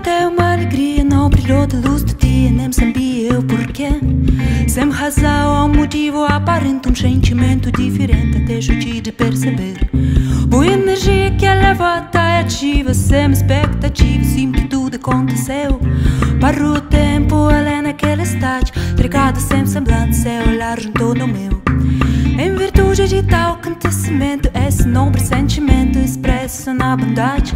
bateu uma alegria, não brilhou de luz do dia, nem sabia eu porquê. Sem razão ou motivo aparente, um sentimento diferente, deixo de perceber. Boa energia que eleva até ativa, sem expectativa, sim que tudo aconteceu. Parou o tempo, além naquele estágio, trocado sem semblante, seu olhar juntou no meu. Em virtude de tal acontecimento, esse nobre sentimento expresso na bondade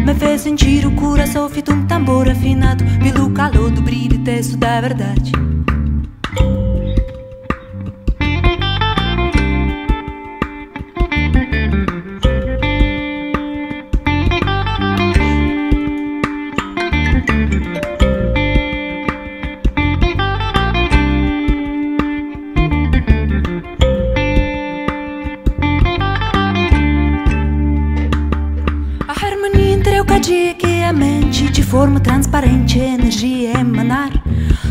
me fez sentir o coração feito um tambor afinado pelo calor do brilho e texto da verdade. Que a mente de forma transparente, energia emanar,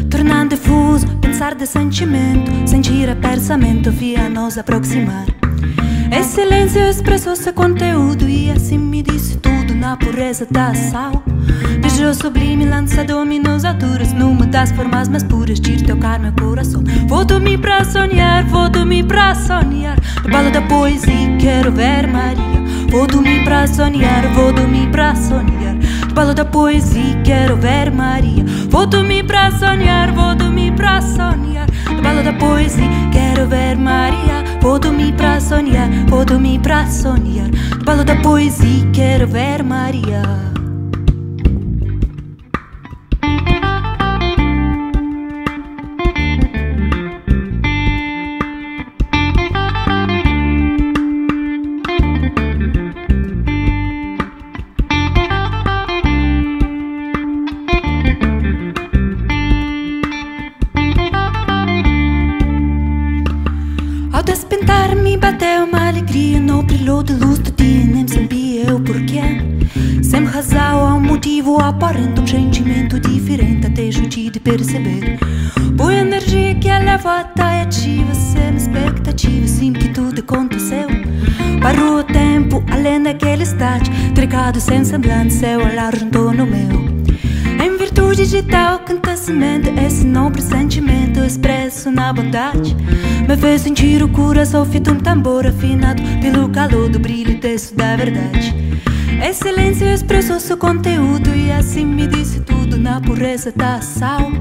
tornando difuso pensar de sentimento, sentir a pensamento via nos aproximar. Esse silêncio expressou seu conteúdo e assim me disse tudo na pureza da sal. Beijo sublime lançado-me nos alturas, numa das formas mais puras de tocar meu coração. Vou dormir pra sonhar, vou dormir pra sonhar, no balo da poesia quero ver Maria. Vou dormir pra sonhar, vou dormir pra sonhar, no balo da poesia quero ver Maria. Vou dormir pra sonhar, vou dormir pra sonhar, no balo da poesia quero ver Maria. Vou dormir pra sonhar, vou dormir pra sonhar, no balo da poesia quero ver Maria. Ao despertar-me bateu uma alegria, não brilhou de luz do dia, nem sabia eu porquê. Sem razão ou motivo aparente, um sentimento diferente, deixo de perceber. Boa energia que eleva até ativa, sem expectativa, sim que tudo aconteceu. Parou o tempo, além daquele estágio, trocado sem semblante, seu olhar juntou no meu. Em virtude de tal acontecimento, esse nobre sentimento expresso na bondade me fez sentir o coração feito um tambor afinado pelo calor do brilho e texto da verdade. Esse silêncio expressou seu conteúdo e assim me disse tudo na pureza da sal.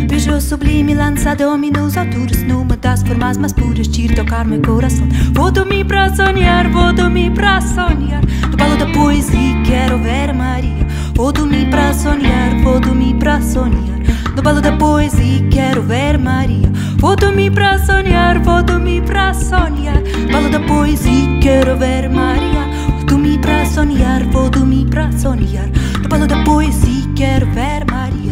Beijo sublime lançado-me nos alturas, numa das formas mais puras de tocar meu coração. Vou dormir pra sonhar, vou dormir pra sonhar, no balo da poesia quero ver Maria. Vou dormir pra sonhar, vou dormir pra sonhar, no balo da poesia quero ver Maria. Vou dormir pra sonhar, vou dormir pra sonhar, no balo da poesia quero ver Maria. Vou dormir pra sonhar, vou dormir pra sonhar, no balo da poesia quero ver Maria.